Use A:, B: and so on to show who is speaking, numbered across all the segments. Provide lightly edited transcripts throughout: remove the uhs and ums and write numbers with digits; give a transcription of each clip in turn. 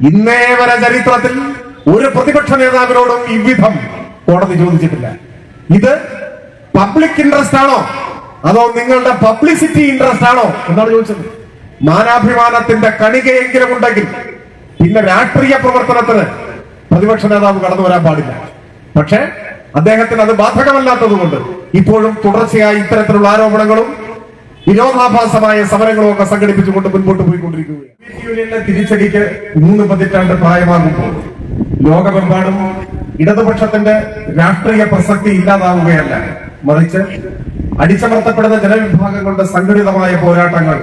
A: ഇന്നേ വരെ ചരിത്രത്തിൽ ഒരു പ്രതിപക്ഷ നേതാവിനോടും ഇவ்விധം കോടതി ചോദിച്ചിട്ടില്ല. ഇത് പബ്ലിക് ഇൻട്രസ്റ്റ് ആണോ അതോ നിങ്ങളുടെ പബ്ലിസിറ്റി ഇൻട്രസ്റ്റ് ആണോ എന്നാണ് ചോദിച്ചത്. മാനാഭിമാനത്തിന്റെ കണികയെങ്കിലും ഉണ്ടെങ്കിൽ പിന്നെ രാഷ്ട്രീയ പ്രവർത്തനത്തിന് പ്രതിപക്ഷ നേതാവ് കടന്നു വരാൻ പാടില്ല. പക്ഷേ അദ്ദേഹത്തിന് അത് ബാധകമല്ലാത്തതുകൊണ്ട് ഇപ്പോഴും തുടർച്ചയായി ഇത്തരത്തിലുള്ള ആരോപണങ്ങളും വിരോധാഭാസമായ സമരങ്ങളും ഒക്കെ സംഘടിപ്പിച്ചുകൊണ്ട് മുൻപോട്ട് പോയിക്കൊണ്ടിരിക്കുകയാണ്. യൂണിയന്റെ തിരിച്ചടിക്ക് 3 പതിറ്റാണ്ട് പ്രായമാകുമ്പോൾ ലോകമെമ്പാടും ഇടതുപക്ഷത്തിന്റെ രാഷ്ട്രീയ പ്രസക്തി ഇല്ലാതാവുകയല്ല, മറിച്ച് അടിച്ചമർത്തപ്പെടുന്ന ജനവിഭാഗങ്ങളുടെ സംഘടിതമായ പോരാട്ടങ്ങൾ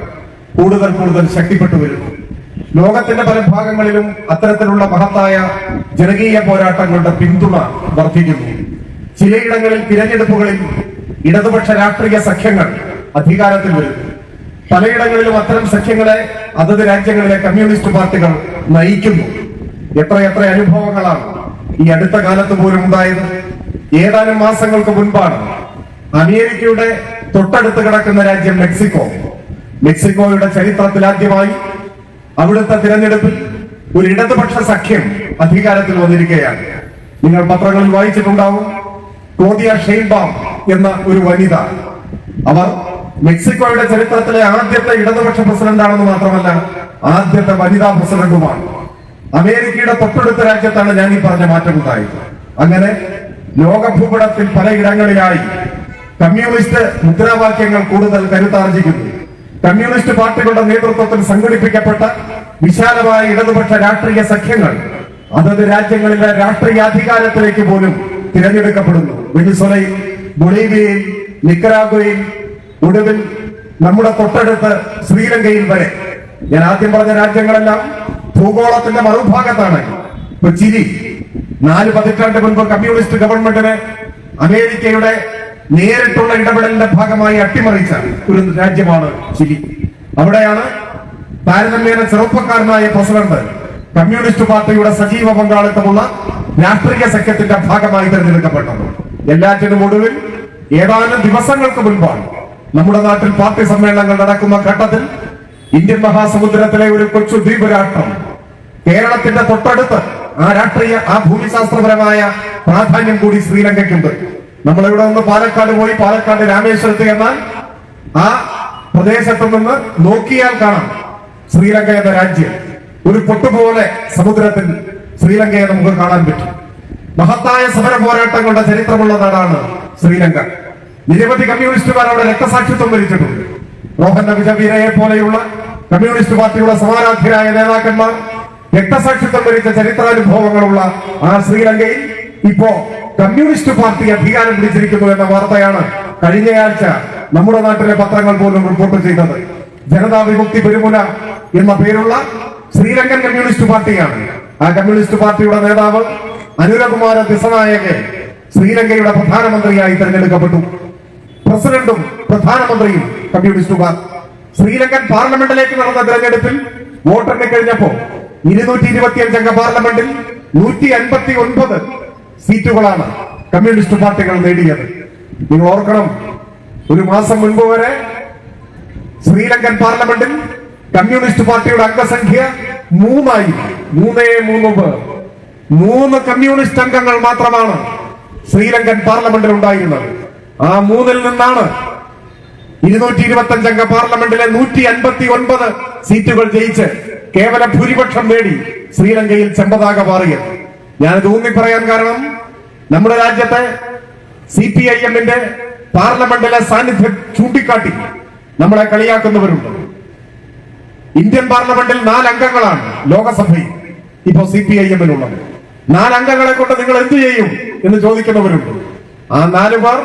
A: കൂടുതൽ കൂടുതൽ ശക്തിപ്പെട്ടു വരുന്നു. ലോകത്തിന്റെ പല ഭാഗങ്ങളിലും അത്തരത്തിലുള്ള മഹത്തായ ജനകീയ പോരാട്ടങ്ങളുടെ പിന്തുണ വർദ്ധിക്കുന്നു. ചിലയിടങ്ങളിൽ തിരഞ്ഞെടുപ്പുകളിൽ ഇടതുപക്ഷ രാഷ്ട്രീയ സഖ്യങ്ങൾ അധികാരത്തിൽ വരുന്നു. പലയിടങ്ങളിലും അത്തരം സഖ്യങ്ങളെ അതത് രാജ്യങ്ങളിലെ കമ്മ്യൂണിസ്റ്റ് പാർട്ടികൾ നയിക്കുന്നു. എത്രയെത്ര അനുഭവങ്ങളാണ് ഈ അടുത്ത കാലത്ത് പോലും ഉണ്ടായത്. ഏതാനും മാസങ്ങൾക്ക് മുൻപാണ് അമേരിക്കയുടെ തൊട്ടടുത്ത് കിടക്കുന്ന രാജ്യം മെക്സിക്കോയുടെ ചരിത്രത്തിൽ ആദ്യമായി അവിടുത്തെ തിരഞ്ഞെടുപ്പിൽ ഒരു ഇടതുപക്ഷ സഖ്യം അധികാരത്തിൽ വന്നിരിക്കുകയാണ്. നിങ്ങൾ പത്രങ്ങളിൽ വായിച്ചിട്ടുണ്ടാവും, ക്ലോദിയ ഷെയിൻബാം എന്ന ഒരു വനിത. അവർ മെക്സിക്കോയുടെ ചരിത്രത്തിലെ ആദ്യത്തെ ഇടതുപക്ഷ പ്രസിഡന്റാണെന്ന് മാത്രമല്ല ആദ്യത്തെ വനിതാ പ്രസിഡന്റുമാണ്. അമേരിക്കയുടെ തൊട്ടടുത്ത രാജ്യത്താണ് ഞാൻ ഈ പറഞ്ഞ മാറ്റമുണ്ടായത്. അങ്ങനെ ലോകഭൂപടത്തിൽ പലയിടങ്ങളിലായി കമ്മ്യൂണിസ്റ്റ് മുദ്രാവാക്യങ്ങൾ കൂടുതൽ കരുത്താർജിക്കുന്നു. കമ്മ്യൂണിസ്റ്റ് പാർട്ടികളുടെ നേതൃത്വത്തിൽ സംഘടിപ്പിക്കപ്പെട്ട വിശാലമായ ഇടതുപക്ഷ രാഷ്ട്രീയ സഖ്യങ്ങൾ അതത് രാജ്യങ്ങളിലെ രാഷ്ട്രീയ അധികാരത്തിലേക്ക് പോലും തിരഞ്ഞെടുക്കപ്പെടുന്നു. വെനിസ്വേലയിൽ, ബൊളീവിയയിൽ, നിക്കരാഗ്വയിൽ, ഒടുവിൽ നമ്മുടെ തൊട്ടടുത്ത് ശ്രീലങ്കയിൽ വരെ. ഞാൻ ആദ്യം പറഞ്ഞ രാജ്യങ്ങളെല്ലാം ഭൂഗോളത്തിന്റെ മറുഭാഗത്താണ്. ഇപ്പൊ ചിലി 4 പതിറ്റാണ്ട് മുൻപ് കമ്മ്യൂണിസ്റ്റ് ഗവൺമെന്റിന് അമേരിക്കയുടെ നേരിട്ടുള്ള ഇടപെടലിന്റെ ഭാഗമായി അട്ടിമറിച്ച ഒരു രാജ്യമാണ് ചിലി. അവിടെയാണ് താരതമ്യേന ചെറുപ്പക്കാരനായ പ്രസിഡന്റ് കമ്മ്യൂണിസ്റ്റ് പാർട്ടിയുടെ സജീവ പങ്കാളിത്തമുള്ള രാഷ്ട്രീയ സഖ്യത്തിന്റെ ഭാഗമായി തെരഞ്ഞെടുക്കപ്പെട്ടത്. എല്ലാറ്റിനും ഒടുവിൽ ഏതാനും ദിവസങ്ങൾക്ക് മുൻപാണ് നമ്മുടെ നാട്ടിൽ പാർട്ടി സമ്മേളനങ്ങൾ നടക്കുന്ന ഘട്ടത്തിൽ ഇന്ത്യൻ മഹാസമുദ്രത്തിലെ ഒരു കൊച്ചു ദ്വീപ് രാഷ്ട്രം കേരളത്തിന്റെ തൊട്ടടുത്ത് ആ ഭൂമിശാസ്ത്രപരമായ പ്രാധാന്യം കൂടി ശ്രീലങ്കയ്ക്കുണ്ട്. നമ്മളിവിടെ നിന്ന് പാലക്കാട് പോയി പാലക്കാട് രാമേശ്വരത്ത് എന്നാൽ ആ പ്രദേശത്തു നിന്ന് നോക്കിയാൽ കാണാം ശ്രീലങ്ക എന്ന രാജ്യം. ഒരു പൊട്ടുപോലെ സമുദ്രത്തിൽ ശ്രീലങ്കയെ നമുക്ക് കാണാൻ പറ്റും. മഹത്തായ സമര പോരാട്ടങ്ങളുടെ ചരിത്രമുള്ള നാടാണ് ശ്രീലങ്ക. നിരവധി കമ്മ്യൂണിസ്റ്റുകാർ അവിടെ രക്തസാക്ഷിത്വം വരിച്ചിട്ടുണ്ട്. റോഹൻ വിജവീരയെ പോലെയുള്ള കമ്മ്യൂണിസ്റ്റ് പാർട്ടിയുടെ സമാരാധ്യരായ നേതാക്കന്മാർ രക്തസാക്ഷിത്വം വരിച്ച ചരിത്രാനുഭവങ്ങളുള്ള ആ ശ്രീലങ്കയിൽ ഇപ്പോ കമ്മ്യൂണിസ്റ്റ് പാർട്ടി അധികാരം പിടിച്ചിരിക്കുന്നു എന്ന വാർത്തയാണ് കഴിഞ്ഞയാഴ്ച നമ്മുടെ നാട്ടിലെ പത്രങ്ങൾ പോലും റിപ്പോർട്ട് ചെയ്തത്. ജനതാ വിമുക്തി പെരുമുന എന്ന പേരുള്ള ശ്രീലങ്കൻ കമ്മ്യൂണിസ്റ്റ് പാർട്ടിയാണ്. ആ കമ്മ്യൂണിസ്റ്റ് പാർട്ടിയുടെ നേതാവ് അനുരകുമാര ദിസനായകെ ശ്രീലങ്കയുടെ പ്രധാനമന്ത്രിയായി തെരഞ്ഞെടുക്കപ്പെട്ടു. പ്രസിഡന്റും പ്രധാനമന്ത്രിയും കമ്മ്യൂണിസ്റ്റുകാർ. ശ്രീലങ്കൻ പാർലമെന്റിലേക്ക് നടന്ന തെരഞ്ഞെടുപ്പിൽ വോട്ടെണ്ണി കഴിഞ്ഞപ്പോ 225 അംഗ പാർലമെന്റിൽ 159 സീറ്റുകളാണ് കമ്മ്യൂണിസ്റ്റ് പാർട്ടികൾ നേടിയത്. നിങ്ങൾ ഓർക്കണം, ഒരു മാസം മുൻപ് വരെ ശ്രീലങ്കൻ പാർലമെന്റിൽ കമ്മ്യൂണിസ്റ്റ് പാർട്ടിയുടെ അംഗസംഖ്യ 3 3 കമ്മ്യൂണിസ്റ്റ് അംഗങ്ങൾ മാത്രമാണ് ശ്രീലങ്കൻ പാർലമെന്റിൽ ഉണ്ടായിരുന്നത്. ആ 3-ൽ നിന്നാണ് 225 അംഗ പാർലമെന്റിലെ 159 സീറ്റുകൾ ജയിച്ച് കേവല ഭൂരിപക്ഷം നേടി ശ്രീലങ്കയിൽ ചെമ്പതാക മാറിയത്. ഞാനിത് ഊന്നി പറയാൻ കാരണം നമ്മുടെ രാജ്യത്തെ CPIM-ന്റെ പാർലമെന്റിലെ സാന്നിധ്യം ചൂണ്ടിക്കാട്ടി നമ്മളെ കളിയാക്കുന്നവരുണ്ട്. ഇന്ത്യൻ പാർലമെന്റിൽ 4 അംഗങ്ങളാണ് ലോകസഭയിൽ ഇപ്പോ CPIM-നുള്ളത്. 4 അംഗങ്ങളെ കൊണ്ട് നിങ്ങൾ എന്ത് ചെയ്യും എന്ന് ചോദിക്കുന്നവരുണ്ട്. ആ 4 പേർ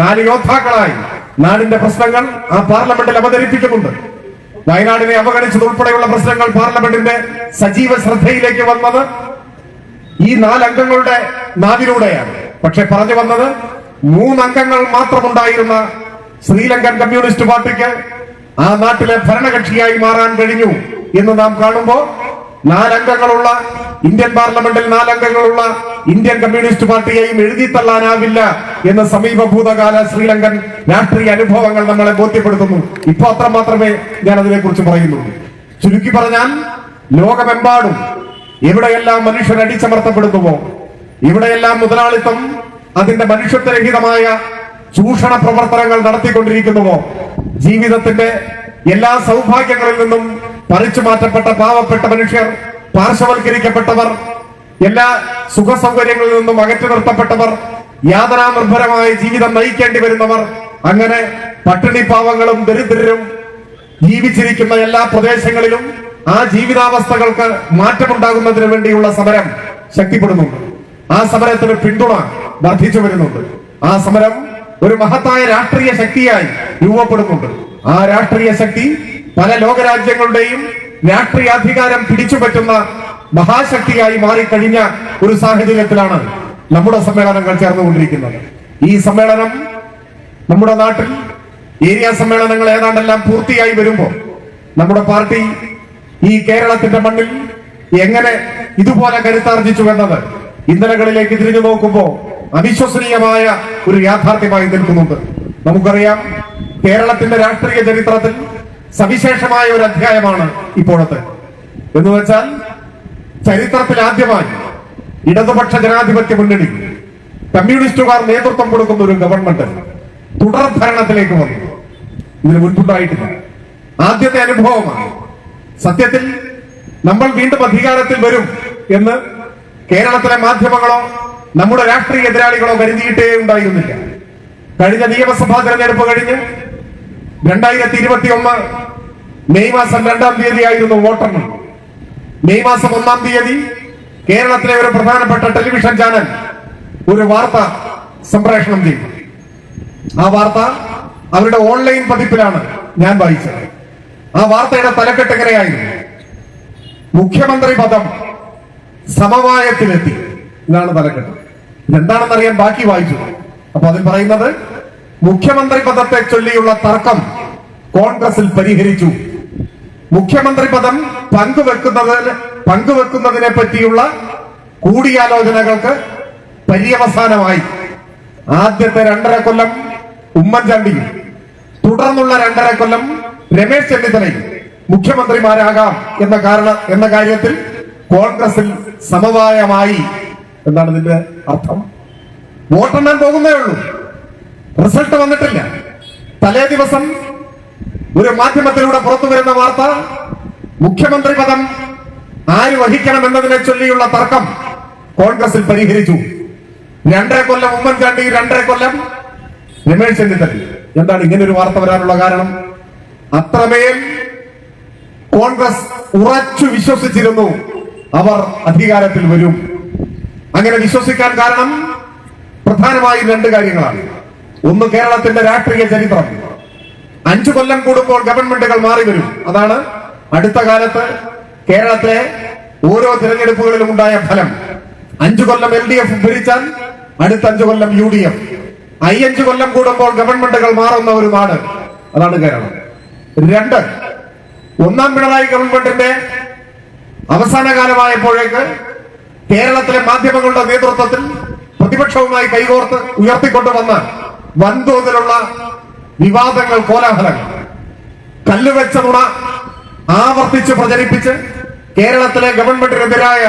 A: 4 യോദ്ധാക്കളായി നാടിന്റെ പ്രശ്നങ്ങൾ ആ പാർലമെന്റിൽ അവതരിപ്പിക്കുന്നുണ്ട്. വയനാടിനെ അവഗണിച്ചതുൾപ്പെടെയുള്ള പ്രശ്നങ്ങൾ പാർലമെന്റിന്റെ സജീവ ശ്രദ്ധയിലേക്ക് വന്നത് ഈ 4 അംഗങ്ങളുടെ നാവിലൂടെയാണ്. പക്ഷെ പറഞ്ഞു വന്നത് 3 അംഗങ്ങൾ മാത്രമുണ്ടായിരുന്ന ശ്രീലങ്കൻ കമ്മ്യൂണിസ്റ്റ് പാർട്ടിക്ക് ആ നാട്ടിലെ ഭരണകക്ഷിയായി മാറാൻ കഴിഞ്ഞു എന്ന് നാം കാണുമ്പോൾ 4 അംഗങ്ങളുള്ള ഇന്ത്യൻ പാർലമെന്റിൽ 4 അംഗങ്ങളുള്ള ഇന്ത്യൻ കമ്മ്യൂണിസ്റ്റ് പാർട്ടിയെയും എഴുതിത്തള്ളാനാവില്ല എന്ന സമീപഭൂതകാല ശ്രീലങ്കൻ രാഷ്ട്രീയ അനുഭവങ്ങൾ നമ്മളെ ബോധ്യപ്പെടുത്തുന്നു. ഇപ്പൊ അത്ര മാത്രമേ ഞാൻ അതിനെക്കുറിച്ച് പറയുന്നുള്ളൂ. ചുരുക്കി പറഞ്ഞാൽ ലോകമെമ്പാടും എവിടെയെല്ലാം മനുഷ്യർ അടിച്ചമർത്തപ്പെടുന്നുവോ, എവിടെയെല്ലാം മുതലാളിത്തം അതിന്റെ മനുഷ്യത്വരഹിതമായ ചൂഷണ പ്രവർത്തനങ്ങൾ നടത്തിക്കൊണ്ടിരിക്കുന്നുവോ, ജീവിതത്തിന്റെ എല്ലാ സൗഭാഗ്യങ്ങളിൽ നിന്നും പറിച്ചു മാറ്റപ്പെട്ട പാവപ്പെട്ട മനുഷ്യർ, പാർശ്വവൽക്കരിക്കപ്പെട്ടവർ, എല്ലാ സുഖ സൗകര്യങ്ങളിൽ നിന്നും അകറ്റി നിർത്തപ്പെട്ടവർ, യാതനാനിർഭരമായ ജീവിതം നയിക്കേണ്ടി വരുന്നവർ, അങ്ങനെ പട്ടിണി പാവങ്ങളും ദരിദ്രരും ജീവിച്ചിരിക്കുന്ന എല്ലാ പ്രദേശങ്ങളിലും ആ ജീവിതാവസ്ഥകൾക്ക് മാറ്റമുണ്ടാകുന്നതിന് വേണ്ടിയുള്ള സമരം ശക്തിപ്പെടുന്നുണ്ട്. ആ സമരത്തിന് പിന്തുണ വർദ്ധിച്ചു വരുന്നുണ്ട്. ആ സമരം ഒരു മഹത്തായ രാഷ്ട്രീയ ശക്തിയായി രൂപപ്പെടുന്നുണ്ട്. ആ രാഷ്ട്രീയ ശക്തി പല ലോകരാജ്യങ്ങളുടെയും രാഷ്ട്രീയാധികാരം പിടിച്ചുപറ്റുന്ന മഹാശക്തിയായി മാറിക്കഴിഞ്ഞ ഒരു സാഹചര്യത്തിലാണ് നമ്മുടെ സമ്മേളനങ്ങൾ ചേർന്നുകൊണ്ടിരിക്കുന്നത്. ഈ സമ്മേളനം നമ്മുടെ നാട്ടിൽ ഏരിയ സമ്മേളനങ്ങൾ ഏതാണ്ടെല്ലാം പൂർത്തിയായി വരുമ്പോൾ നമ്മുടെ പാർട്ടി ഈ കേരളത്തിന്റെ മണ്ണിൽ എങ്ങനെ ഇതുപോലെ കരുത്താർജിച്ചു എന്നത് ഇന്നലകളിലേക്ക് തിരിഞ്ഞു നോക്കുമ്പോൾ അവിശ്വസനീയമായ ഒരു യാഥാർത്ഥ്യമായി നിൽക്കുന്നുണ്ട്. നമുക്കറിയാം, കേരളത്തിന്റെ രാഷ്ട്രീയ ചരിത്രത്തിൽ സവിശേഷമായ ഒരു അധ്യായമാണ് ഇപ്പോഴത്തെ. എന്ന് വെച്ചാൽ ചരിത്രത്തിൽ ആദ്യമായി ഇടതുപക്ഷ ജനാധിപത്യ മുന്നണി കമ്മ്യൂണിസ്റ്റുകാർ നേതൃത്വം കൊടുക്കുന്ന ഒരു ഗവൺമെന്റ് തുടർ ഭരണത്തിലേക്ക് വന്നു. ഇതിന് മുൻപുണ്ടായിട്ടില്ല. ആദ്യത്തെ അനുഭവമാണ്. സത്യത്തിൽ നമ്മൾ വീണ്ടും അധികാരത്തിൽ വരും എന്ന് കേരളത്തിലെ മാധ്യമങ്ങളോ നമ്മുടെ രാഷ്ട്രീയ എതിരാളികളോ കരുതിയിട്ടേ ഉണ്ടായിരുന്നില്ല. കഴിഞ്ഞ നിയമസഭാ തെരഞ്ഞെടുപ്പ് കഴിഞ്ഞ് 2021 മെയ് മാസം 2-ാം തീയതി ആയിരുന്നു വോട്ടെണ്ണൽ. മെയ് മാസം 1-ാം തീയതി കേരളത്തിലെ ഒരു പ്രധാനപ്പെട്ട ടെലിവിഷൻ ചാനൽ ഒരു വാർത്ത സംപ്രേഷണം ചെയ്തു. ആ വാർത്ത അവരുടെ ഓൺലൈൻ പതിപ്പിലാണ് ഞാൻ വായിച്ചത്. ആ വാർത്തയുടെ തലക്കെട്ട് എങ്ങനെയായിരുന്നു? മുഖ്യമന്ത്രി പദം സമവായത്തിലെത്തി. ഇതാണ് തലക്കെട്ട്. ഇതെന്താണെന്നറിയാൻ ബാക്കി വായിച്ചു. അപ്പൊ അതിൽ പറയുന്നത്, മുഖ്യമന്ത്രി പദത്തെ ചൊല്ലിയുള്ള തർക്കം കോൺഗ്രസിൽ പരിഹരിച്ചു. മുഖ്യമന്ത്രി പദം പങ്കുവെക്കുന്നതിനെ പറ്റിയുള്ള കൂടിയാലോചനകൾക്ക് പര്യവസാനമായി. ആദ്യത്തെ 2.5 കൊല്ലം ഉമ്മൻചാണ്ടിയും തുടർന്നുള്ള 2.5 കൊല്ലം രമേശ് ചെന്നിത്തലയും മുഖ്യമന്ത്രിമാരാകാം എന്ന കാര്യത്തിൽ കോൺഗ്രസിൽ സമവായമായി. എന്താണ് ഇതിന്റെ അർത്ഥം? വോട്ടെണ്ണാൻ പോകുന്നേ ഉള്ളൂ, റിസൾട്ട് വന്നിട്ടില്ല. തലേ ദിവസം ഒരു മാധ്യമത്തിലൂടെ പുറത്തു വരുന്ന വാർത്ത, മുഖ്യമന്ത്രി പദം ആര് വഹിക്കണം എന്നതിനെ ചൊല്ലിയുള്ള തർക്കം കോൺഗ്രസിൽ പരിഹരിച്ചു. 2.5 കൊല്ലം ഉമ്മൻചാണ്ടി, 2.5 കൊല്ലം രമേശ് ചെന്നിത്തല. എന്താണ് ഇങ്ങനെ ഒരു വാർത്ത വരാനുള്ള കാരണം? അത്രമേൽ കോൺഗ്രസ് ഉറച്ചു വിശ്വസിച്ചിരുന്നു അവർ അധികാരത്തിൽ വരും. അങ്ങനെ വിശ്വസിക്കാൻ കാരണം പ്രധാനമായും 2 കാര്യങ്ങളാണ്. ഒന്ന്, കേരളത്തിന്റെ രാഷ്ട്രീയ ചരിത്രം. 5 കൊല്ലം കൂടുമ്പോൾ ഗവൺമെന്റുകൾ മാറി വരും. അതാണ് അടുത്ത കാലത്ത് കേരളത്തിലെ ഓരോ തിരഞ്ഞെടുപ്പുകളിലും ഉണ്ടായ ഫലം. 5 കൊല്ലം LDF ഭരിച്ചാൽ അടുത്ത 5 കൊല്ലം UDF. 5 കൊല്ലം കൂടുമ്പോൾ ഗവൺമെന്റുകൾ മാറുന്ന ഒരു നാട്, അതാണ് കേരളം. 2, 1-ാം പിണറായി ഗവൺമെന്റിന്റെ അവസാന കാലമായപ്പോഴേക്ക് കേരളത്തിലെ മാധ്യമങ്ങളുടെ നേതൃത്വത്തിൽ പ്രതിപക്ഷവുമായി കൈകോർത്ത് ഉയർത്തിക്കൊണ്ടുവന്ന വൻതോതിലുള്ള വിവാദങ്ങൾ, കോലാഹലങ്ങൾ, കല്ലുവെച്ച നുണ ആവർത്തിച്ച് പ്രചരിപ്പിച്ച് കേരളത്തിലെ ഗവൺമെന്റിനെതിരായ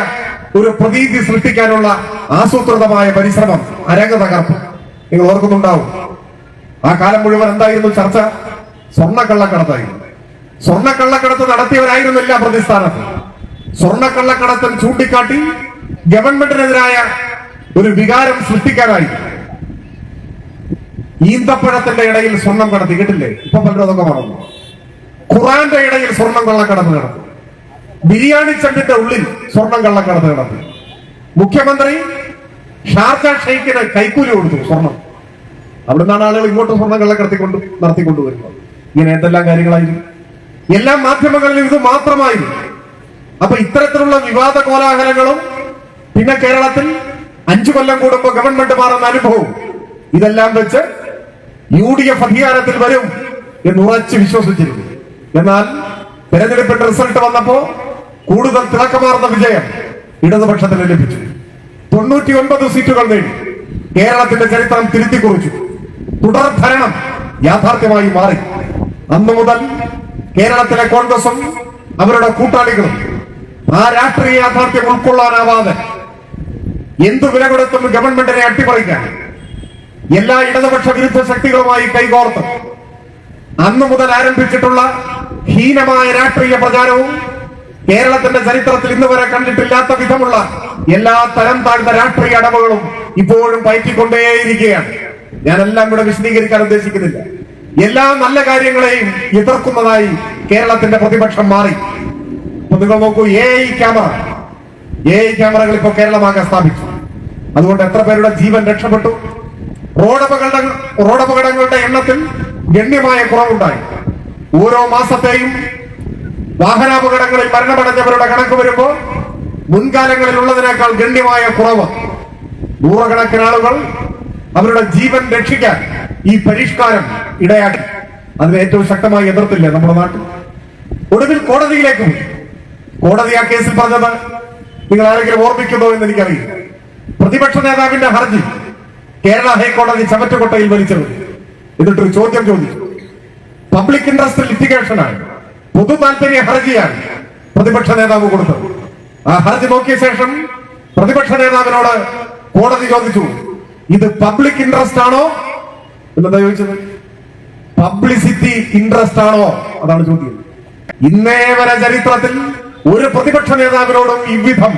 A: ഒരു പ്രതീതി സൃഷ്ടിക്കാനുള്ള ആസൂത്രിതമായ പരിശ്രമം, അരങ്ങ് തകർപ്പ്. നിങ്ങൾ ഓർക്കുന്നുണ്ടാവും, ആ കാലം മുഴുവൻ എന്തായിരുന്നു ചർച്ച? സ്വർണ്ണക്കള്ളക്കടത്തായിരുന്നു. സ്വർണ്ണക്കള്ളക്കടത്ത് നടത്തിയവരായിരുന്നില്ല പ്രതിസ്ഥാനത്ത്. സ്വർണ്ണക്കള്ളക്കടത്തിൽ ചൂണ്ടിക്കാട്ടി ഗവൺമെന്റിനെതിരായ ഒരു വികാരം സൃഷ്ടിക്കാനായി ഈന്തപ്പഴത്തിന്റെ ഇടയിൽ സ്വർണം കടത്തി. കേട്ടില്ലേ? ഇപ്പൊ പലരും അതൊക്കെ മറന്നു. ഖുറാന്റെ ഇടയിൽ സ്വർണം കള്ളക്കടത്ത് നടത്തി. ബിരിയാണി ചെമ്പിന്റെ ഉള്ളിൽ സ്വർണം കള്ളക്കടത്ത് നടത്തി. മുഖ്യമന്ത്രി ഷാർജ ഷെയ്ഖിന് കൈക്കൂലി കൊടുത്തു സ്വർണം. അവിടുന്നാണ് ആളുകൾ ഇങ്ങോട്ട് സ്വർണം നടത്തിക്കൊണ്ടുവരുന്നത്. ഇങ്ങനെ എന്തെല്ലാം കാര്യങ്ങളായിരുന്നു. എല്ലാ മാധ്യമങ്ങളിലും ഇത് മാത്രമായിരുന്നു. അപ്പൊ ഇത്തരത്തിലുള്ള വിവാദ കോലാഹലങ്ങളും പിന്നെ കേരളത്തിൽ 5 കൊല്ലം കൂടുമ്പോൾ ഗവൺമെന്റ് മാറുന്ന അനുഭവവും ഇതെല്ലാം വെച്ച് UDF അധികാരത്തിൽ വരും എന്ന് ഉറച്ചു വിശ്വസിച്ചിരുന്നു. എന്നാൽ തെരഞ്ഞെടുപ്പിന്റെ റിസൾട്ട് വന്നപ്പോ കൂടുതൽ തിളക്കമാർന്ന വിജയം ഇടതുപക്ഷത്തിന് ലഭിച്ചു. 99 സീറ്റുകൾ നേടി കേരളത്തിന്റെ ചരിത്രം തിരുത്തിക്കുറിച്ചു. തുടർ ഭരണം യാഥാർത്ഥ്യമായി മാറി. അന്നു മുതൽ കേരളത്തിലെ കോൺഗ്രസും അവരുടെ കൂട്ടാളികളും ആ രാഷ്ട്രീയ യാഥാർത്ഥ്യം ഉൾക്കൊള്ളാനാവാതെ എന്തു വില കൊടുത്തും ഗവൺമെന്റിനെ അട്ടിമറിക്കാൻ എല്ലാ ഇടതുപക്ഷ വിരുദ്ധ ശക്തികളുമായി കൈകോർത്ത് അന്നു മുതൽ ആരംഭിച്ചിട്ടുള്ള ഹീനമായ രാഷ്ട്രീയ പ്രചാരവും കേരളത്തിന്റെ ചരിത്രത്തിൽ ഇന്ന് വരെ കണ്ടിട്ടില്ലാത്ത വിധമുള്ള എല്ലാ തരം താഴ്ന്ന രാഷ്ട്രീയ അടവുകളും ഇപ്പോഴും പയറ്റിക്കൊണ്ടേയിരിക്കുകയാണ്. ഞാനെല്ലാം കൂടെ വിശദീകരിക്കാൻ ഉദ്ദേശിക്കുന്നില്ല. എല്ലാ നല്ല കാര്യങ്ങളെയും എതിർക്കുന്നതായി കേരളത്തിന്റെ പ്രതിപക്ഷം മാറി. ഇപ്പൊ നിങ്ങൾ നോക്കൂ, AI ക്യാമറകൾ ഇപ്പൊ കേരളമാകെ സ്ഥാപിച്ചു. അതുകൊണ്ട് എത്ര പേരുടെ ജീവൻ രക്ഷപ്പെട്ടു. റോഡപകടങ്ങളുടെ എണ്ണത്തിൽ ഗണ്യമായ കുറവുണ്ടായി. ഓരോ മാസത്തെയും വാഹനാപകടങ്ങളിൽ മരണമടഞ്ഞവരുടെ കണക്ക് വരുമ്പോൾ മുൻകാലങ്ങളിൽ ഉള്ളതിനേക്കാൾ ഗണ്യമായ കുറവ്. നൂറുകണക്കിന് ആളുകൾ അവരുടെ ജീവൻ രക്ഷിക്കാൻ ഈ പരിഷ്കാരം ഇടയാക്കി. അതിനെ ഏറ്റവും ശക്തമായി എതിർത്തില്ലേ നമ്മുടെ നാട്ടിൽ. ഒടുവിൽ കോടതിയിലേക്ക് പോയി. കോടതി ആ കേസിൽ പറഞ്ഞത് നിങ്ങൾ ആരെങ്കിലും ഓർമ്മിക്കുന്നോ എന്ന് എനിക്കറിയില്ല. പ്രതിപക്ഷ നേതാവിന്റെ ഹർജി കേരള ഹൈക്കോടതി ചവറ്റുകൊട്ടയിൽ വലിച്ചത്. എന്നിട്ടൊരു ചോദ്യം ചോദിച്ചു. പബ്ലിക് ഇൻട്രസ്റ്റ് ലിറ്റിഗേഷനാണ്, പൊതു താല്പര്യ ഹർജിയാണ് പ്രതിപക്ഷ നേതാവ് കൊടുത്തത്. ആ ഹർജി നോക്കിയ ശേഷം പ്രതിപക്ഷ നേതാവിനോട് കോടതി ചോദിച്ചു, ഇത് പബ്ലിക് ഇൻട്രസ്റ്റ് ആണോ എന്താ ചോദിച്ചത്? പബ്ലിസിറ്റി ഇൻട്രസ്റ്റ് ആണോ? അതാണ് ചോദ്യം. ഇന്നേ വരെ ചരിത്രത്തിൽ ഒരു പ്രതിപക്ഷ നേതാവിനോടും ഇவ்விധം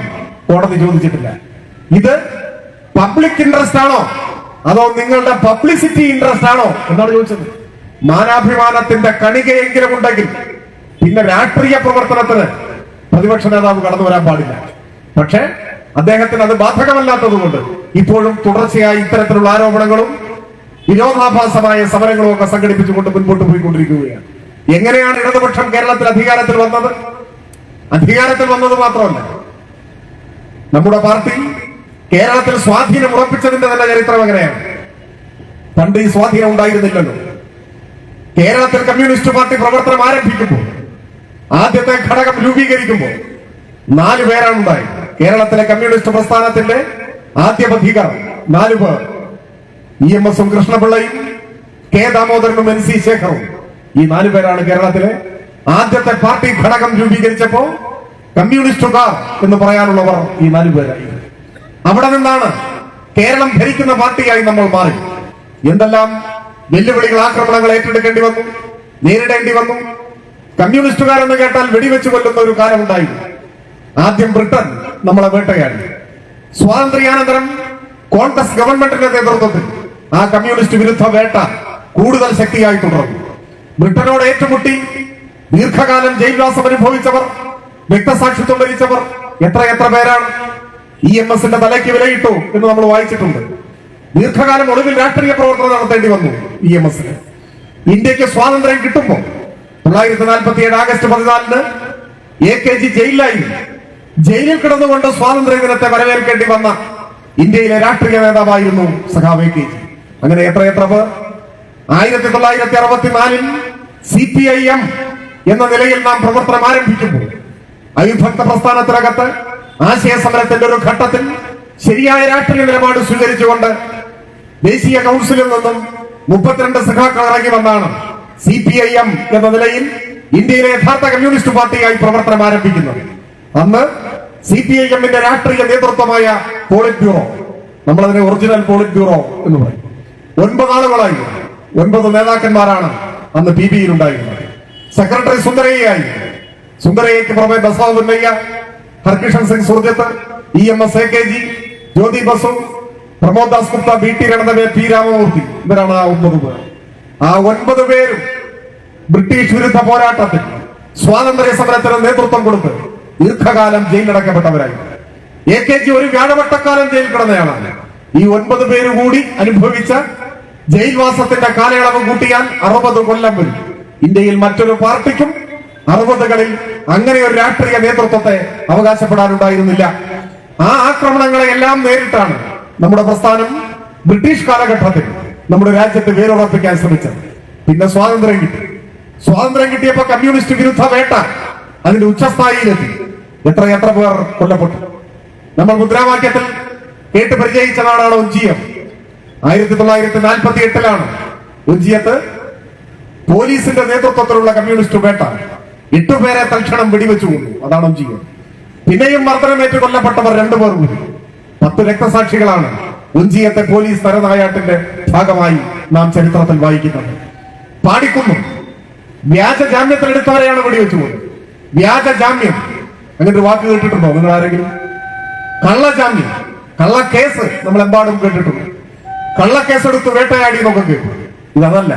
A: കോടതി ചോദിച്ചിട്ടില്ല. ഇത് പബ്ലിക് ഇൻട്രസ്റ്റ് ആണോ അതോ നിങ്ങളുടെ പബ്ലിസിറ്റി ഇൻട്രസ്റ്റ് ആണോ എന്നാണ് ചോദിച്ചത്. മാനാഭിമാനത്തിന്റെ കണികയെങ്കിലും ഉണ്ടെങ്കിൽ പിന്നെ രാഷ്ട്രീയ പ്രവർത്തനത്തിന് പ്രതിപക്ഷ നേതാവ് കടന്നു വരാൻ പാടില്ല. പക്ഷേ അദ്ദേഹത്തിന് അത് ബാധകമല്ലാത്തതുകൊണ്ട് ഇപ്പോഴും തുടർച്ചയായി ഇത്തരത്തിലുള്ള ആരോപണങ്ങളും വിരോധാഭാസമായ സമരങ്ങളും ഒക്കെ സംഘടിപ്പിച്ചുകൊണ്ട് മുൻപോട്ട് പോയിക്കൊണ്ടിരിക്കുകയാണ്. എങ്ങനെയാണ് ഇടതുപക്ഷം കേരളത്തിൽ അധികാരത്തിൽ വന്നത്? അധികാരത്തിൽ വന്നത് മാത്രമല്ല, നമ്മുടെ പാർട്ടി കേരളത്തിൽ സ്വാധീനം ഉറപ്പിച്ചതിന്റെ തന്നെ ചരിത്രം എങ്ങനെയാണ്? പണ്ട് ഈ സ്വാധീനം ഉണ്ടായിരുന്നില്ലല്ലോ. കേരളത്തിൽ കമ്മ്യൂണിസ്റ്റ് പാർട്ടി പ്രവർത്തനം ആരംഭിക്കുമ്പോൾ, ആദ്യത്തെ ഘടകം രൂപീകരിക്കുമ്പോൾ 4 പേരാണ് ഉണ്ടായത്. കേരളത്തിലെ കമ്മ്യൂണിസ്റ്റ് പ്രസ്ഥാനത്തിന്റെ ആദ്യ പഥികർ 4 പേർ. EMS കൃഷ്ണപിള്ളയും കെ ദാമോദരനും NC ശേഖറും. ഈ 4 പേരാണ് കേരളത്തിലെ ആദ്യത്തെ പാർട്ടി ഘടകം രൂപീകരിച്ചപ്പോ കമ്മ്യൂണിസ്റ്റുകാർ എന്ന് പറയാനുള്ളവർ ഈ 4 പേരായി. അവിടെ നിന്നാണ് കേരളം ഭരിക്കുന്ന പാർട്ടിയായി നമ്മൾ മാറി. എന്തെല്ലാം വെല്ലുവിളികൾ, ആക്രമണങ്ങൾ ഏറ്റെടുക്കേണ്ടി വന്നു, നേരിടേണ്ടി വന്നു. കമ്മ്യൂണിസ്റ്റുകാരെന്ന് കേട്ടാൽ വെടിവെച്ച് കൊല്ലുന്ന ഒരു കാലമുണ്ടായിരുന്നു. ആദ്യം ബ്രിട്ടൻ നമ്മളെ വേട്ടയാടി. സ്വാതന്ത്ര്യാനന്തരം കോൺഗ്രസ് ഗവൺമെന്റിന്റെ നേതൃത്വത്തിൽ ആ കമ്മ്യൂണിസ്റ്റ് വിരുദ്ധ വേട്ട കൂടുതൽ ശക്തിയായി തുടർന്നു. ബ്രിട്ടനോട് ഏറ്റുമുട്ടി ദീർഘകാലം ജയിൽവാസം അനുഭവിച്ചവർ, രക്തസാക്ഷിത്വം വരിച്ചവർ എത്ര പേരാണ്. EMSന്റെ തലയ്ക്ക് വിലയിട്ടു എന്ന് നമ്മൾ വായിച്ചിട്ടുണ്ട്. ദീർഘകാലം ഒടുവിൽ രാഷ്ട്രീയ പ്രവർത്തനം നടത്തേണ്ടി വന്നു EMSന്. ഇന്ത്യക്ക് സ്വാതന്ത്ര്യം കിട്ടുമ്പോൾ 1947 ആഗസ്റ്റ് 14 AKG ജയിലിലായിരുന്നു. ജയിലിൽ കിടന്നുകൊണ്ട് സ്വാതന്ത്ര്യ ദിനത്തെ വരവേൽക്കേണ്ടി വന്ന ഇന്ത്യയിലെ രാഷ്ട്രീയ നേതാവായിരുന്നു സഖാവ് AKG. അങ്ങനെ എത്ര പേർ. 1964 CPIM എന്ന നിലയിൽ നാം പ്രവർത്തനം ആരംഭിക്കുമ്പോൾ അവിഭക്ത പ്രസ്ഥാനത്തിനകത്ത് ആശയ സമരത്തിന്റെ ഒരു ഘട്ടത്തിൽ ശരിയായ രാഷ്ട്രീയ നിലപാട് സ്വീകരിച്ചുകൊണ്ട് ദേശീയ കൗൺസിലിൽ നിന്നും 32 സഖാക്കൾ ഇറങ്ങി വന്നാണ് CPIM എന്ന നിലയിൽ ഇന്ത്യയിലെ യഥാർത്ഥ കമ്മ്യൂണിസ്റ്റ് പാർട്ടിയായി പ്രവർത്തനം ആരംഭിക്കുന്നത്. അന്ന് CPIMന്റെ രാഷ്ട്രീയ നേതൃത്വമായ പോളിറ്റ് ബ്യൂറോ, നമ്മളതിനെ ഒറിജിനൽ പോളിറ്റ് ബ്യൂറോ എന്ന് പറയും, 9 ആളുകളായി, 9 നേതാക്കന്മാരാണ് അന്ന് PBയിൽ ഉണ്ടായിരുന്നത്. സെക്രട്ടറി സുന്ദരയ്യായി. സുന്ദരയ്യക്ക് പുറമെ ബസവ പുന്നയ്യ, ഹർകിഷൻ സിംഗ് സുർജിത്ത്, EMS AKG, ജ്യോതി ബസു, പ്രമോദ് ദാസ് ഗുപ്ത, BT രണദവേ, P രാമമൂർത്തി, ഇവരാണ് ആ 9 പേർ. ആ 9 പേരും ബ്രിട്ടീഷ് വിരുദ്ധ പോരാട്ടത്തിൽ സ്വാതന്ത്ര്യ സമരത്തിന് നേതൃത്വം കൊടുത്ത് ദീർഘകാലം ജയിലിലടക്കപ്പെട്ടവരായി. AKG ഒരു വ്യാഴവട്ടക്കാലം ജയിൽ കിടന്നയാളാണ്. ഈ 9 പേര് കൂടി അനുഭവിച്ച ജയിൽവാസത്തിന്റെ കാലയളവ് കൂട്ടിയാൽ 60 കൊല്ലം വരും. ഇന്ത്യയിൽ മറ്റൊരു പാർട്ടിക്കും 60കളിൽ അങ്ങനെ ഒരു രാഷ്ട്രീയ നേതൃത്വത്തെ അവകാശപ്പെടാനുണ്ടായിരുന്നില്ല. ആ ആക്രമണങ്ങളെ എല്ലാം നേരിട്ടാണ് നമ്മുടെ പ്രസ്ഥാനം ബ്രിട്ടീഷ് കാലഘട്ടത്തിൽ നമ്മുടെ രാജ്യത്ത് വേരുറപ്പിക്കാൻ ശ്രമിച്ചത്. പിന്നെ സ്വാതന്ത്ര്യം കിട്ടി. സ്വാതന്ത്ര്യം കിട്ടിയപ്പോ കമ്മ്യൂണിസ്റ്റ് വിരുദ്ധ വേട്ട അതിന്റെ ഉച്ചസ്ഥായിയിലെത്തി. എത്ര പേർ കൊല്ലപ്പെട്ടു. നമ്മൾ മുദ്രാവാക്യത്തിൽ കേട്ട് പരിചയിച്ച നാടാണ് ഒഞ്ചിയം. 1948 ഒഞ്ചിയത്ത് പോലീസിന്റെ നേതൃത്വത്തിലുള്ള കമ്മ്യൂണിസ്റ്റ് വേട്ട 8 പേരെ തൽക്ഷണം വെടിവെച്ചു കൊന്നു. അതാണ് ഒഞ്ചിയം. പിന്നെയും മർദ്ദനമേറ്റ് കൊല്ലപ്പെട്ടവർ 2 പേർ കൂടി. 10 രക്തസാക്ഷികളാണ് ഒഞ്ചിയത്തെ പോലീസ് നരനായാട്ടിന്റെ ഭാഗമായി നാം ചരിത്രത്തിൽ വായിക്കുന്നത്. പാടിക്കുന്നു വ്യാജ ജാമ്യത്തിലെടുത്തവരെയാണ് വെടിവെച്ചു പോകുന്നത്. വ്യാജ ജാമ്യം, അങ്ങനെ ഒരു വാക്ക് കേട്ടിട്ടുണ്ടോ നിങ്ങൾ ആരെങ്കിലും? കള്ളജാമ്യം, കള്ളക്കേസ് നമ്മൾ എമ്പാടും കേട്ടിട്ടുണ്ട്. കള്ളക്കേസെടുത്ത് വേട്ടയാടി എന്നൊക്കെ കേട്ടു. ഇതല്ല,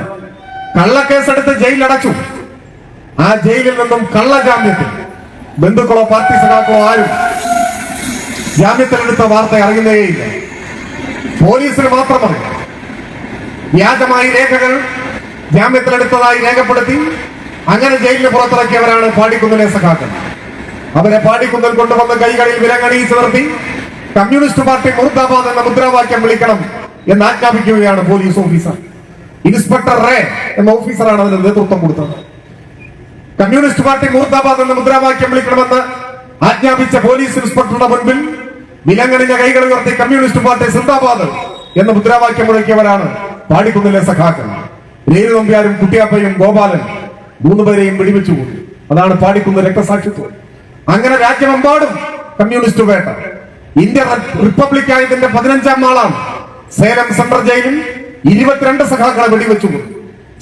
A: കള്ളക്കേസെടുത്ത് ജയിലിലടച്ചു. ആ ജയിലിൽ നിന്നും കള്ളജാമ്യത്തിൽ ബന്ധുക്കളോ പാർട്ടി സഖാക്കളോ ആരും ജാമ്യത്തിലെടുത്ത വാർത്ത അറിയുന്നേയില്ല. പോലീസിന് മാത്രം അറിയാം. വ്യാജമായി രേഖകൾ ജാമ്യത്തിലെടുത്തതായി രേഖപ്പെടുത്തി അങ്ങനെ ജയിലിന് പുറത്തിറക്കിയവരാണ് പാടിക്കുന്നിലെ സഖാക്കൾ. അവരെ പാടിക്കുന്നിൽ കൊണ്ടുവന്ന് കൈകളിൽ വിലങ്ങണിയിച്ച് നിർത്തി കമ്മ്യൂണിസ്റ്റ് പാർട്ടി മുർദാബാദ് എന്ന മുദ്രാവാക്യം വിളിക്കണം എന്ന് ആജ്ഞാപിക്കുകയാണ് പോലീസ് ഓഫീസർ. ഇൻസ്പെക്ടർ റേ എന്ന ഓഫീസറാണ് അതിന് നേതൃത്വം കൊടുത്തത്. കമ്മ്യൂണിസ്റ്റ് പാർട്ടി മുർദാബാദ് എന്ന മുദ്രാവാക്യം വിളിക്കണമെന്ന് ആജ്ഞാപിച്ച പോലീസ് ഇൻസ്പെക്ടറുടെ മുൻപിൽ വിലങ്ങണിഞ്ഞ കൈകൾ ഉയർത്തി കമ്മ്യൂണിസ്റ്റ് പാർട്ടി സിന്ദാബാദ് എന്ന മുദ്രാവാക്യം മുഴക്കിയവരാണ് പാടിക്കുന്നിലെ സഖാക്കൾ. രേരു നമ്പ്യാരും കുട്ടിയാപ്പയും ഗോപാലൻ 3 പേരെയും വെടിവെച്ചു കൂടി. അതാണ് പാടിക്കുന്ന രക്തസാക്ഷിത്വം. അങ്ങനെ രാജ്യമെമ്പാടും കമ്മ്യൂണിസ്റ്റ് വേട്ട. ഇന്ത്യ റിപ്പബ്ലിക് ആയതിന്റെ 15ാം നാളാണ് സേലം സെൻട്രൽ ജയിലിൽ 22 സഖാക്കളെ വെടിവെച്ചു കൂടി.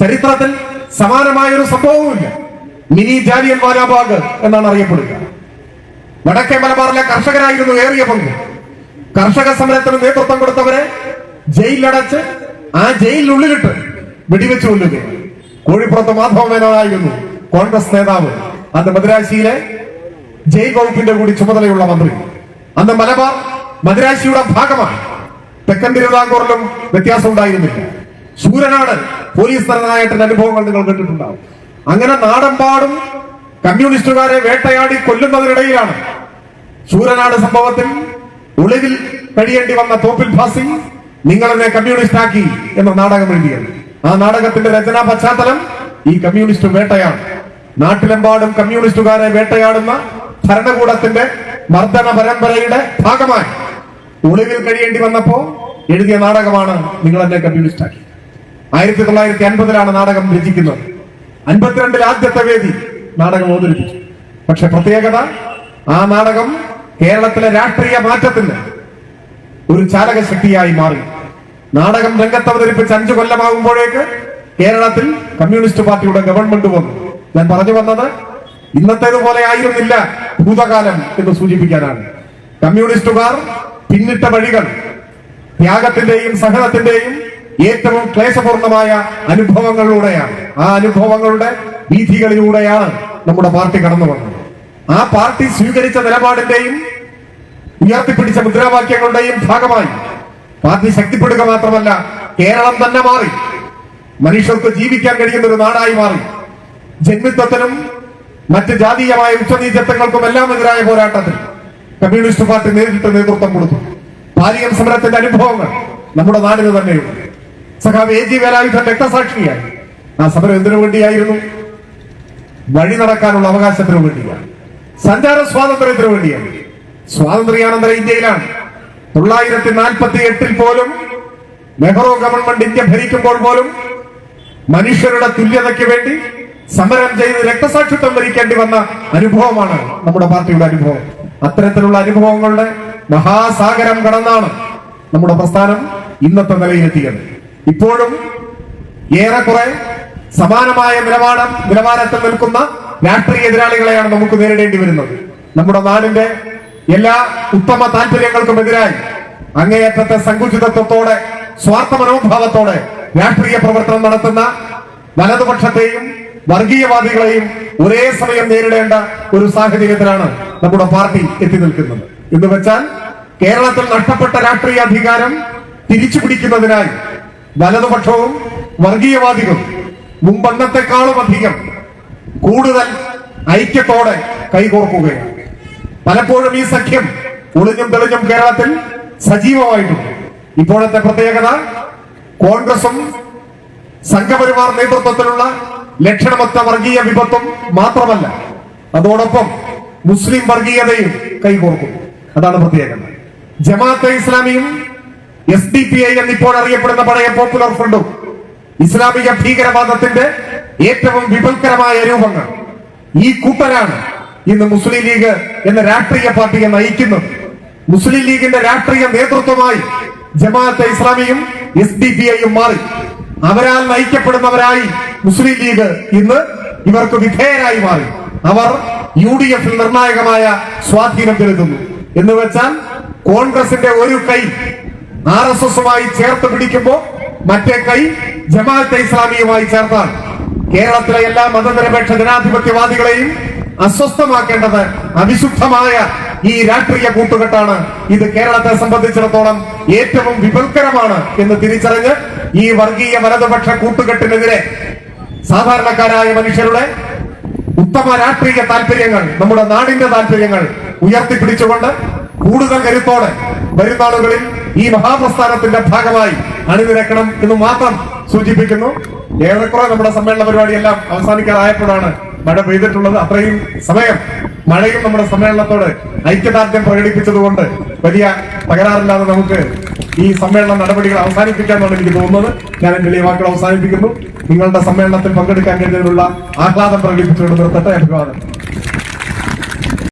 A: ചരിത്രത്തിൽ സമാനമായ ഒരു സംഭവവുമില്ല. മിനി ജാലിയൻ വാലാബാഗ് എന്നാണ് അറിയപ്പെടുക. വടക്കേ മലബാറിലെ കർഷകരായിരുന്നു ഏറിയ പങ്ക്. കർഷക സമരത്തിന് നേതൃത്വം കൊടുത്തവരെ ജയിലിലടച്ച് ആ ജയിലിനുള്ളിലിട്ട് വെടിവെച്ചു കൊല്ലുകയാണ്. കോഴിപ്പുറത്ത് മാധവ മേനോനായിരുന്നു കോൺഗ്രസ് നേതാവ്. അന്ന് മദ്രാശിയിലെ ജയിൽ വകുപ്പിന്റെ കൂടി ചുമതലയുള്ള മന്ത്രി. അന്ന് മലബാർ മദ്രാശിയുടെ ഭാഗമാണ്. തെക്കൻ തിരുവിതാംകൂറിലും വ്യത്യാസം ഉണ്ടായിരുന്നില്ല. ശൂരനാട് പോലീസ് നരനായട്ടിന്റെ അനുഭവങ്ങൾ നിങ്ങൾ കേട്ടിട്ടുണ്ടാവും. അങ്ങനെ നാടെമ്പാടും കമ്മ്യൂണിസ്റ്റുകാരെ വേട്ടയാടി കൊല്ലുന്നതിനിടയിലാണ് ശൂരനാട് സംഭവത്തിൽ ഒളിവിൽ കഴിയേണ്ടി വന്ന തോപ്പിൽ ഭാസി നിങ്ങളെന്നെ കമ്മ്യൂണിസ്റ്റ് ആക്കി എന്ന നാടകം എഴുതിയത്. ആ നാടകത്തിന്റെ രചനാ പശ്ചാത്തലം ഈ കമ്മ്യൂണിസ്റ്റ് വേട്ടയാണ്. നാട്ടിലെമ്പാടും കമ്മ്യൂണിസ്റ്റുകാരെ വേട്ടയാടുന്ന ഭരണകൂടത്തിന്റെ മർദ്ദന പരമ്പരയുടെ ഭാഗമായി ഒളിവിൽ കഴിയേണ്ടി വന്നപ്പോ എഴുതിയ നാടകമാണ് നിങ്ങളെന്നെ കമ്മ്യൂണിസ്റ്റ് ആക്കി. 1950 നാടകം രചിക്കുന്നത്. 52 ആദ്യത്തെ വേദി നാടകം അവതരിപ്പിച്ചു. പക്ഷെ പ്രത്യേകത, ആ നാടകം കേരളത്തിലെ രാഷ്ട്രീയ മാറ്റത്തിന് ഒരു ചാലക ശക്തിയായി മാറി. നാടകം രംഗത്ത് അവതരിപ്പിച്ച് 5 കൊല്ലമാകുമ്പോഴേക്ക് കേരളത്തിൽ കമ്മ്യൂണിസ്റ്റ് പാർട്ടിയുടെ ഗവൺമെന്റ് വന്നു. ഞാൻ പറഞ്ഞു വന്നത് ഇന്നത്തേതുപോലെ ആയിരുന്നില്ല ഭൂതകാലം എന്ന് സൂചിപ്പിക്കാനാണ്. കമ്മ്യൂണിസ്റ്റുകാർ പിന്നിട്ട വഴികൾ ത്യാഗത്തിന്റെയും സഹനത്തിന്റെയും ഏറ്റവും ക്ലേശപൂർണമായ അനുഭവങ്ങളിലൂടെയാണ്. ആ അനുഭവങ്ങളുടെ വീഥികളിലൂടെയാണ് നമ്മുടെ പാർട്ടി കടന്നു വന്നത്. ആ പാർട്ടി സ്വീകരിച്ച നിലപാടിന്റെയും ഉയർത്തിപ്പിടിച്ച മുദ്രാവാക്യങ്ങളുടെയും ഭാഗമായി പാർട്ടി ശക്തിപ്പെടുക മാത്രമല്ല, കേരളം തന്നെ മാറി. മനുഷ്യർക്ക് ജീവിക്കാൻ കഴിയുന്ന ഒരു നാടായി മാറി. ജന്മിത്വത്തിനും മറ്റ് ജാതീയമായ ഉച്ചനീചത്വങ്ങൾക്കും എല്ലാം എതിരായ പോരാട്ടത്തിൽ കമ്മ്യൂണിസ്റ്റ് പാർട്ടി നേരിട്ട് നേതൃത്വം കൊടുത്തു. പാലിയം സമരത്തിന്റെ അനുഭവങ്ങൾ നമ്മുടെ നാടിന് തന്നെയുണ്ട്. സഖാവ് AG വേലായുധൻ രക്തസാക്ഷിയായി. ആ സമരം എന്തിനു വേണ്ടിയായിരുന്നു? വഴി നടക്കാനുള്ള അവകാശത്തിനു വേണ്ടിയാണ്. സഞ്ചാര സ്വാതന്ത്ര്യത്തിനു വേണ്ടിയാണ്. സ്വാതന്ത്ര്യാനന്തര ഇന്ത്യയിലാണ് 948 പോലും നെഹ്റു ഗവൺമെന്റ് ഇന്ത്യ ഭരിക്കുമ്പോൾ പോലും മനുഷ്യരുടെ തുല്യതയ്ക്ക് വേണ്ടി സമരം ചെയ്ത് രക്തസാക്ഷിത്വം വരിക്കേണ്ടി വന്ന അനുഭവമാണ് നമ്മുടെ പാർട്ടിയുടെ അനുഭവം. അത്തരത്തിലുള്ള അനുഭവങ്ങളുടെ മഹാസാഗരം കടന്നാണ് നമ്മുടെ പ്രസ്ഥാനം ഇന്നത്തെ നിലയിലെത്തിയത്. ഇപ്പോഴും ഏറെക്കുറെ സമാനമായ നിലവാരത്തിൽ നിൽക്കുന്ന രാഷ്ട്രീയ എതിരാളികളെയാണ് നമുക്ക് നേരിടേണ്ടി വരുന്നത്. നമ്മുടെ നാടിന്റെ എല്ലാ ഉത്തമ താല്പര്യങ്ങൾക്കും എതിരായി അങ്ങേയറ്റത്തെ സങ്കുചിതത്വത്തോടെ സ്വാർത്ഥ മനോഭാവത്തോടെ രാഷ്ട്രീയ പ്രവർത്തനം നടത്തുന്ന വലതുപക്ഷത്തെയും വർഗീയവാദികളെയും ഒരേ സമയം നേരിടേണ്ട ഒരു സാഹചര്യത്തിലാണ് നമ്മുടെ പാർട്ടി എത്തി നിൽക്കുന്നത്. എന്ന് വെച്ചാൽ കേരളത്തിൽ നഷ്ടപ്പെട്ട രാഷ്ട്രീയ അധികാരം തിരിച്ചു പിടിക്കുന്നതിനായി വലതുപക്ഷവും വർഗീയവാദികളും മുമ്പന്നത്തെക്കാളും അധികം കൂടുതൽ ഐക്യത്തോടെ കൈകോർക്കുകയാണ്. പലപ്പോഴും ഈ സഖ്യം ഒളിഞ്ഞും തെളിഞ്ഞും കേരളത്തിൽ സജീവമായിട്ടുണ്ട്. ഇപ്പോഴത്തെ പ്രത്യേകത കോൺഗ്രസും സംഘപരിവാർ നേതൃത്വത്തിലുള്ള ലക്ഷണമൊത്ത വർഗീയ വിപത്തും മാത്രമല്ല, അതോടൊപ്പം മുസ്ലിം വർഗീയതയും കൈകോർക്കുന്നു. അതാണ് പ്രത്യേകത. ജമാഅത്തെ ഇസ്ലാമിയും SDPI എന്നിപ്പോൾ അറിയപ്പെടുന്ന പഴയ പോപ്പുലർ ഫ്രണ്ടും ഇസ്ലാമിക ഭീകരവാദത്തിന്റെ ഏറ്റവും വിപുൽക്കരമായ രൂപങ്ങൾ. ഈ കൂട്ടരാണ് ഇന്ന് മുസ്ലിം ലീഗ് എന്ന രാഷ്ട്രീയ പാർട്ടിയെ നയിക്കുന്നത്. മുസ്ലിം ലീഗിന്റെ രാഷ്ട്രീയ നേതൃത്വമായി ജമാഅത്തെ ഇസ്ലാമിയും SDPI മാറി. അവരാൽ നയിക്കപ്പെടുന്നവരായി മുസ്ലിം ലീഗ് ഇന്ന് ഇവർക്ക് വിധേയരായി മാറി. അവർ UDF നിർണായകമായ സ്വാധീനം ചെലുത്തുന്നു. എന്ന് വെച്ചാൽ കോൺഗ്രസിന്റെ ഒരു കൈ RSSുമായി ചേർത്ത് പിടിക്കുമ്പോൾ മറ്റേ കൈ ജമാഅത്തെ ഇസ്ലാമിയുമായി ചേർത്താണ്. കേരളത്തിലെ എല്ലാ മതനിരപേക്ഷ ജനാധിപത്യവാദികളെയും അസ്വസ്ഥമാക്കേണ്ടത് അവിശുദ്ധമായ ഈ രാഷ്ട്രീയ കൂട്ടുകെട്ടാണ്. ഇത് കേരളത്തെ സംബന്ധിച്ചിടത്തോളം ഏറ്റവും വിപൽക്കരമാണ് എന്ന് തിരിച്ചറിഞ്ഞ് ഈ വർഗീയ വലതുപക്ഷ കൂട്ടുകെട്ടിനെതിരെ സാധാരണക്കാരായ മനുഷ്യരുടെ ഉത്തമ രാഷ്ട്രീയ താല്പര്യങ്ങൾ, നമ്മുടെ നാടിന്റെ താല്പര്യങ്ങൾ ഉയർത്തിപ്പിടിച്ചുകൊണ്ട് കൂടുതൽ കരുത്തോടെ വരുന്ന ആളുകളിൽ ഈ മഹാപ്രസ്ഥാനത്തിന്റെ ഭാഗമായി അണിനിരക്കണം എന്ന് മാത്രം സൂചിപ്പിക്കുന്നു. ഏറെക്കുറെ നമ്മുടെ സമ്മേളന പരിപാടിയെല്ലാം അവസാനിക്കാറായപ്പോഴാണ് മഴ പെയ്തിട്ടുള്ളത്. അത്രയും സമയം മഴയും നമ്മുടെ സമ്മേളനത്തോട് ഐക്യദാർഢ്യം പ്രകടിപ്പിച്ചതുകൊണ്ട് വലിയ തകരാറില്ലാതെ നമുക്ക് ഈ സമ്മേളന നടപടികൾ അവസാനിപ്പിക്കാമെന്നാണ് എനിക്ക് തോന്നുന്നത്. ഞാൻ എന്റെ ഈ വാക്കുകൾ അവസാനിപ്പിക്കുന്നു. നിങ്ങളുടെ സമ്മേളനത്തിൽ പങ്കെടുക്കാൻ കഴിഞ്ഞതിനുള്ള ആഹ്ലാദം പ്രകടിപ്പിച്ചുകൊണ്ട് നിർത്തട്ടെ. അഭിവാദം.